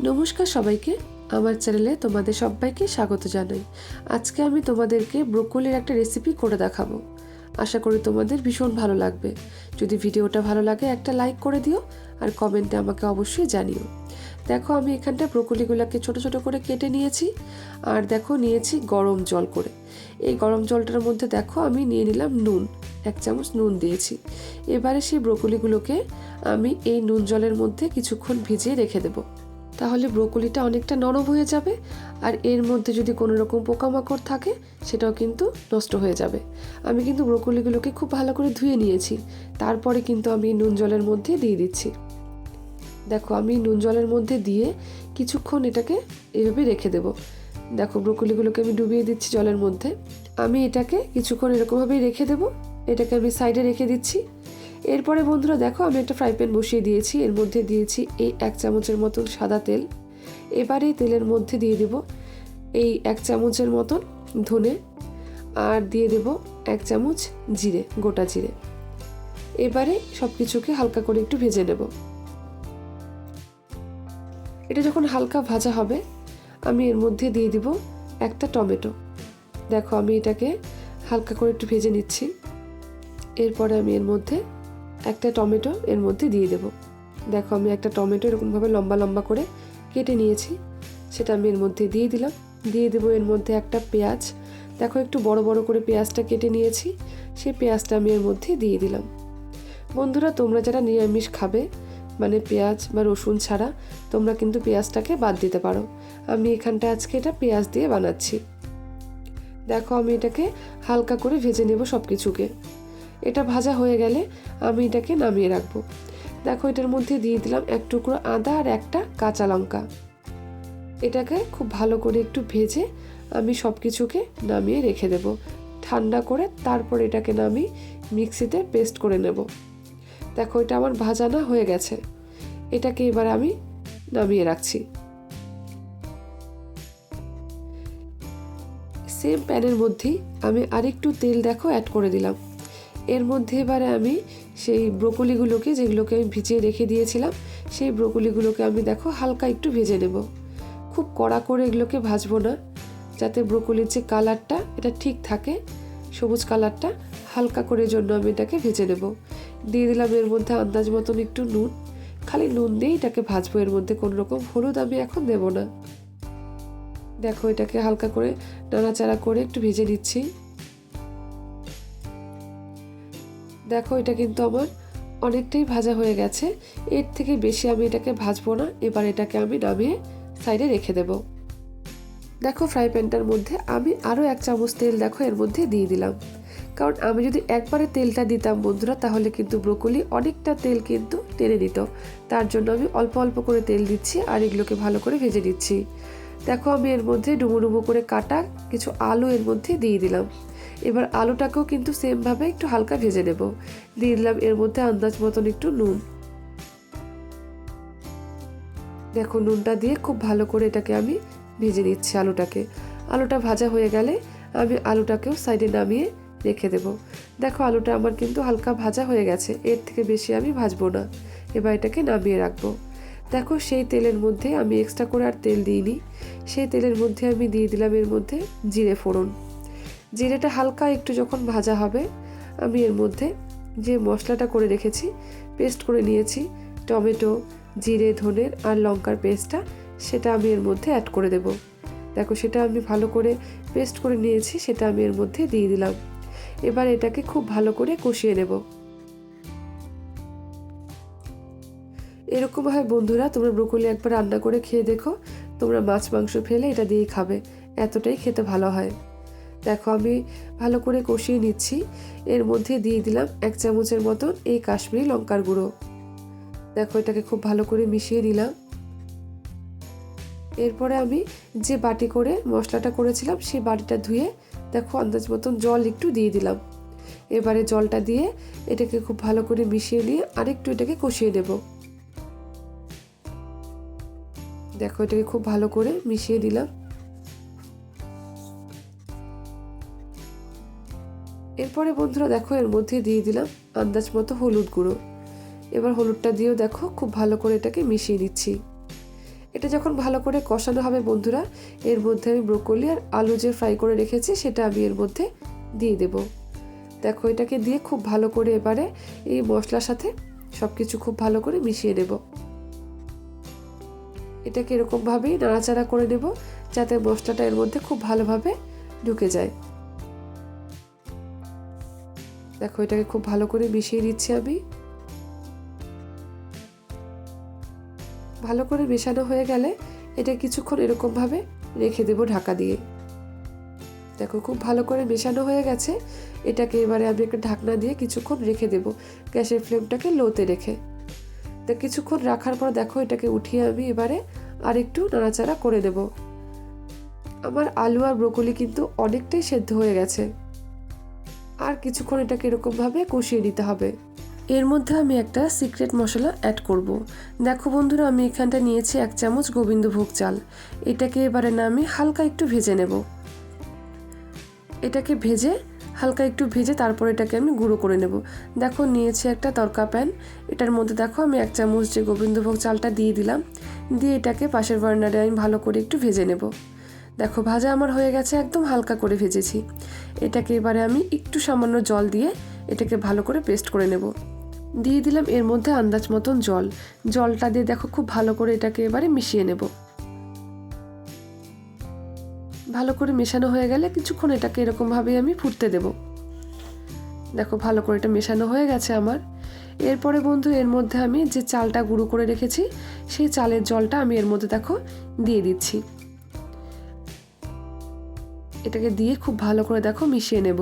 নমস্কার সবাইকে, আমার চ্যানেলে তোমাদের সবাইকে স্বাগত জানাই। আজকে আমি তোমাদেরকে ব্রোকলির একটা রেসিপি করে দেখাবো। আশা করি তোমাদের ভীষণ ভালো লাগবে। যদি ভিডিওটা ভালো লাগে একটা লাইক করে দিও আর কমেন্টে আমাকে অবশ্যই জানিও। দেখো আমি এখানটা ব্রোকলিগুলোকে ছোট ছোট করে কেটে নিয়েছি আর দেখো নিয়েছি গরম জল করে। এই গরম জলটার মধ্যে দেখো আমি নিয়ে নিলাম নুন, 1 চামচ নুন দিয়েছি। এবারে সেই ব্রোকলিগুলোকে আমি এই নুন জলের মধ্যে কিছুক্ষণ ভিজিয়ে রেখে দেবো। তাহলে ব্রোকলিটা অনেকটা নরম হয়ে যাবে আর এর মধ্যে যদি কোনো রকম পোকামাকড় থাকে সেটাও কিন্তু নষ্ট হয়ে যাবে। আমি কিন্তু ব্রোকলিগুলোকে খুব ভালো করে ধুয়ে নিয়েছি, তারপরে কিন্তু আমি নুন জলের মধ্যে দিয়ে দিচ্ছি। দেখো আমি নুন জলের মধ্যে দিয়ে কিছুক্ষণ এটাকে এভাবে রেখে দেব। দেখো ব্রোকলিগুলোকে আমি ডুবিয়ে দিচ্ছি জলের মধ্যে। আমি এটাকে কিছুক্ষণ এরকমভাবেই রেখে দেব। এটাকে আমি সাইডে রেখে দিচ্ছি। এরপরে বন্ধুরা দেখো আমি একটা ফ্রাই প্যান বসিয়ে দিয়েছি, এর মধ্যে দিয়েছি এই 1 চামচের মতন সাদা তেল। এবারে তেলের মধ্যে দিয়ে দেব এই 1 চামচের মতন ধনে আর দিয়ে দেব 1 চামচ জিরে, গোটা জিরে। এবারে সব কিছুকে হালকা করে একটু ভেজে নেব। এটা যখন হালকা ভাজা হবে আমি এর মধ্যে দিয়ে দিব একটা টমেটো। দেখো আমি এটাকে হালকা করে একটু ভেজে নিচ্ছি। এরপরে আমি এর মধ্যে একটা টমেটো এর মধ্যে দিয়ে দেব। দেখো আমি একটা টমেটো এরকমভাবে লম্বা লম্বা করে কেটে নিয়েছি, সেটা আমি এর মধ্যে দিয়ে দিলাম। দিয়ে দেবো এর মধ্যে একটা পেঁয়াজ। দেখো একটু বড় বড় করে পেঁয়াজটা কেটে নিয়েছি, সেই পেঁয়াজটা আমি এর মধ্যে দিয়ে দিলাম। বন্ধুরা তোমরা যারা নিরামিষ খাবে, মানে পেঁয়াজ বা রসুন ছাড়া, তোমরা কিন্তু পেঁয়াজটাকে বাদ দিতে পারো। আমি এখানটা আজকে এটা পেঁয়াজ দিয়ে বানাচ্ছি। দেখো আমি এটাকে হালকা করে ভেজে নেব সব কিছুকে। এটা ভাজা হয়ে গেলে আমি এটাকে নামিয়ে রাখবো। দেখো এটার মধ্যে দিয়ে দিলাম 1 টুকরো আদা আর একটা কাঁচা লঙ্কা। এটাকে খুব ভালো করে একটু ভেজে আমি সব কিছুকে নামিয়ে রেখে দেব ঠান্ডা করে। তারপর এটাকে আমি মিক্সিতে পেস্ট করে নেব। দেখো এটা আমার ভাজানো হয়ে গেছে। এটাকে এবার আমি নামিয়ে রাখছি। সেম প্যানের মধ্যেই আমি আরেকটু তেল দেখো অ্যাড করে দিলাম। এর মধ্যে এবারে আমি সেই ব্রোকলিগুলোকে, যেগুলোকে আমি ভিজিয়ে রেখে দিয়েছিলাম, সেই ব্রোকলিগুলোকে আমি দেখো হালকা একটু ভেজে নেব। খুব কড়া করে এগুলোকে ভাজবো না, যাতে ব্রোকলির যে কালারটা এটা ঠিক থাকে, সবুজ কালারটা, হালকা করে জন্য আমি এটাকে ভেজে নেব। দিয়ে দিলাম এর মধ্যে আন্দাজ মতন একটু নুন। খালি নুন দিয়েই এটাকে ভাজবো, এর মধ্যে কোনো রকম হলুদ আমি এখন দেব না। দেখো এটাকে হালকা করে নাড়াচাড়া করে একটু ভেজে নিচ্ছি। দেখো এটা কিন্তু আমার অনেকটাই ভাজা হয়ে গেছে, এর থেকে বেশি আমি এটাকে ভাজবো না। এবার এটাকে আমি নামিয়ে সাইডে রেখে দেব। দেখো ফ্রাই প্যানটার মধ্যে আমি আরও 1 চামচ তেল দেখো এর মধ্যে দিয়ে দিলাম। কারণ আমি যদি একবারে তেলটা দিতাম বন্ধুরা, তাহলে কিন্তু ব্রোকলি অনেকটা তেল কিন্তু টেনে নিত। তার জন্য আমি অল্প অল্প করে তেল দিচ্ছি আর এগুলোকে ভালো করে ভেজে নিচ্ছি। দেখো আমি এর মধ্যে ডুমো ডুমো করে কাটা কিছু আলু এর মধ্যে দিয়ে দিলাম। এবার আলুটাকেও কিন্তু সেমভাবে একটু হালকা ভেজে নেব। দিয়ে দিলাম এর মধ্যে আন্দাজ মতন একটু নুন। দেখো নুনটা দিয়ে খুব ভালো করে এটাকে আমি ভেজে নিচ্ছি আলুটাকে। আলুটা ভাজা হয়ে গেলে আমি আলুটাকেও সাইডে নামিয়ে রেখে দেব। দেখো আলুটা আমার কিন্তু হালকা ভাজা হয়ে গেছে, এর থেকে বেশি আমি ভাজবো না। এবার এটাকে নামিয়ে রাখবো। দেখো সেই তেলের মধ্যে আমি এক্সট্রা করে আর তেল দিইনি, সেই তেলের মধ্যে আমি দিয়ে দিলাম এর মধ্যে জিরে ফোড়ন। জিরেটা হালকা একটু যখন ভাজা হবে আমি এর মধ্যে যে মশলাটা করে রেখেছি, পেস্ট করে নিয়েছি, টমেটো, জিরে, ধনের আর লঙ্কার পেস্টটা, সেটা আমি এর মধ্যে অ্যাড করে দেব। দেখো সেটা আমি ভালো করে পেস্ট করে নিয়েছি, সেটা আমি এর মধ্যে দিয়ে দিলাম। এবার এটাকে খুব ভালো করে কষিয়ে নেব। এরকমভাবে বন্ধুরা তোমরা ব্রোকলি একবার রান্না করে খেয়ে দেখো, তোমরা মাছ মাংস ফেলে এটা দিয়েই খাবে, এতটাই খেতে ভালো হয়। দেখো আমি ভালো করে কষিয়ে নিচ্ছি। এর মধ্যে দিয়ে দিলাম 1 চামচের মতন এই কাশ্মীরি লঙ্কার গুঁড়ো। দেখো এটাকে খুব ভালো করে মিশিয়ে নিলাম। এরপরে আমি যে বাটি করে মশলাটা করেছিলাম সেই বাটিটা ধুয়ে দেখো আন্দাজ মতন জল একটু দিয়ে দিলাম। এবারে জলটা দিয়ে এটাকে খুব ভালো করে মিশিয়ে নিয়ে আরেকটু এটাকে কষিয়ে নেব। দেখো এটাকে খুব ভালো করে মিশিয়ে দিলাম। এরপরে বন্ধুরা দেখো এর মধ্যে দিয়ে দিলাম আন্দাজ মতো হলুদ গুঁড়ো। এবার হলুদটা দিয়েও দেখো খুব ভালো করে এটাকে মিশিয়ে নিচ্ছি। এটা যখন ভালো করে কষানো হবে বন্ধুরা, এর মধ্যে আমি ব্রোকলি আর আলু যে ফ্রাই করে রেখেছি সেটা আমি এর মধ্যে দিয়ে দেব। দেখো এটাকে দিয়ে খুব ভালো করে এবারে এই মশলার সাথে সব কিছু খুব ভালো করে মিশিয়ে নেব। এটাকে এরকমভাবেই নাড়াচাড়া করে নেব যাতে মশলাটা এর মধ্যে খুব ভালোভাবে ঢুকে যায়। দেখো এটাকে খুব ভালো করে মিশিয়ে দিচ্ছি আমি। ভালো করে মেশানো হয়ে গেলে এটা কিছুক্ষণ এরকমভাবে রেখে দেব ঢাকা দিয়ে। দেখো খুব ভালো করে মেশানো হয়ে গেছে। এটাকে এবারে আমি একটা ঢাকনা দিয়ে কিছুক্ষণ রেখে দেব, গ্যাসের ফ্লেমটাকে লোতে রেখে। তো কিছুক্ষণ রাখার পর দেখো এটাকে উঠিয়ে আমি এবারে আর একটু নাড়াচাড়া করে দেব। আমার আলু আর ব্রোকলি কিন্তু অনেকটাই সেদ্ধ হয়ে গেছে, আর কিছুক্ষণ এটাকে এরকমভাবে কষিয়ে নিতে হবে। এর মধ্যে আমি একটা সিক্রেট মশলা অ্যাড করব। দেখো বন্ধুরা, আমি এখানটা নিয়েছি 1 চামচ গোবিন্দভোগ চাল। এটাকে এবারে না আমি হালকা একটু ভেজে নেব। এটাকে হালকা একটু ভেজে তারপর এটাকে আমি গুঁড়ো করে নেব। দেখো নিয়েছি একটা তরকা প্যান, এটার মধ্যে দেখো আমি 1 চামচ যে গোবিন্দভোগ চালটা দিয়ে দিলাম, দিয়ে এটাকে পাশের বার্নারে আমি ভালো করে একটু ভেজে নেব। দেখো ভাজা আমার হয়ে গেছে, একদম হালকা করে ভেজেছি। এটাকে এবারে আমি একটু সামান্য জল দিয়ে এটাকে ভালো করে পেস্ট করে নেব। দিয়ে দিলাম এর মধ্যে আন্দাজ মতন জলটা দিয়ে দেখো খুব ভালো করে এটাকে এবারে মিশিয়ে নেব। ভালো করে মেশানো হয়ে গেলে কিছুক্ষণ এটাকে এরকমভাবেই আমি ফুটতে দেব। দেখো ভালো করে এটা মেশানো হয়ে গেছে আমার। এরপরে বন্ধু এর মধ্যে আমি যে চালটা গুঁড়ো করে রেখেছি সেই চালের জলটা আমি এর মধ্যে দেখো দিয়ে দিচ্ছি। এটাকে দিয়ে খুব ভালো করে দেখো মিশিয়ে নেব।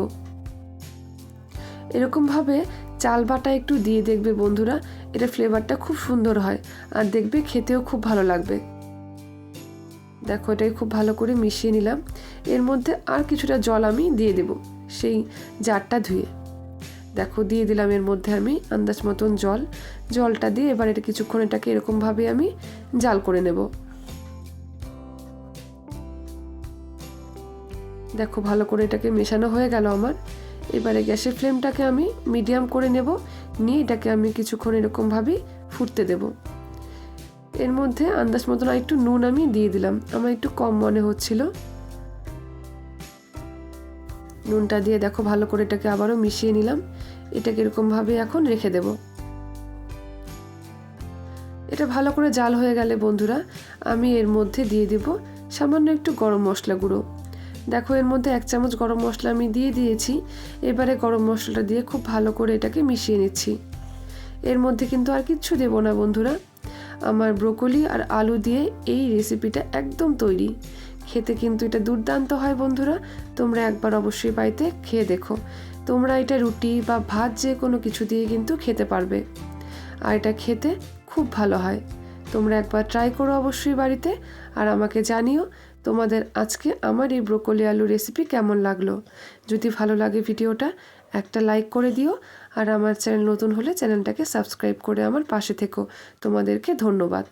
এরকমভাবে চাল বাটা একটু দিয়ে দেখবে বন্ধুরা, এটা ফ্লেভারটা খুব সুন্দর হয় আর দেখবে খেতেও খুব ভালো লাগবে। দেখো এটাকে খুব ভালো করে মিশিয়ে নিলাম। এর মধ্যে আর কিছুটা জল আমি দিয়ে দেব সেই জারটা ধুয়ে। দেখো দিয়ে দিলাম এর মধ্যে আমি আন্দাজ মতন জলটা দিয়ে এবার এটা কিছুক্ষণ এটাকে এরকমভাবে আমি জাল করে নেব। দেখো ভালো করে এটাকে মেশানো হয়ে গেল আমার। এবারে গ্যাসের ফ্লেমটাকে আমি মিডিয়াম করে নেব, নিয়ে এটাকে আমি কিছুক্ষণ এরকমভাবে ফুটতে দেব। এর মধ্যে আন্দাজ মতন একটু নুন আমি দিয়ে দিলাম, আমার একটু কম মনে হচ্ছিল। নুনটা দিয়ে দেখো ভালো করে এটাকে আবারও মিশিয়ে নিলাম। এটাকে এরকমভাবে এখন রেখে দেব। এটা ভালো করে জাল হয়ে গেলে বন্ধুরা আমি এর মধ্যে দিয়ে দেব সামান্য একটু গরম মশলা গুঁড়ো। দেখো এর মধ্যে 1 চামচ গরম মশলা আমি দিয়ে দিয়েছি। এবারে গরম মশলাটা দিয়ে খুব ভালো করে এটাকে মিশিয়ে নিচ্ছি। এর মধ্যে কিন্তু আর কিচ্ছু দেব না বন্ধুরা। আমার ব্রোকলি আর আলু দিয়ে এই রেসিপিটা একদম তৈরি। খেতে কিন্তু এটা দুর্দান্ত হয় বন্ধুরা, তোমরা একবার অবশ্যই বাড়িতে খেয়ে দেখো। তোমরা এটা রুটি বা ভাত যে কোনো কিছু দিয়ে কিন্তু খেতে পারবে, আর এটা খেতে খুব ভালো হয়। তোমরা একবার ট্রাই করো অবশ্যই বাড়িতে, আর আমাকে জানিও তোমাদের আজকে আমার এই ব্রোকলি আলু রেসিপি কেমন লাগলো। যদি ভালো লাগে ভিডিওটা একটা লাইক করে দিও, আর আমার চ্যানেল নতুন হলে চ্যানেলটাকে সাবস্ক্রাইব করে আমার পাশে থেকো। তোমাদেরকে ধন্যবাদ।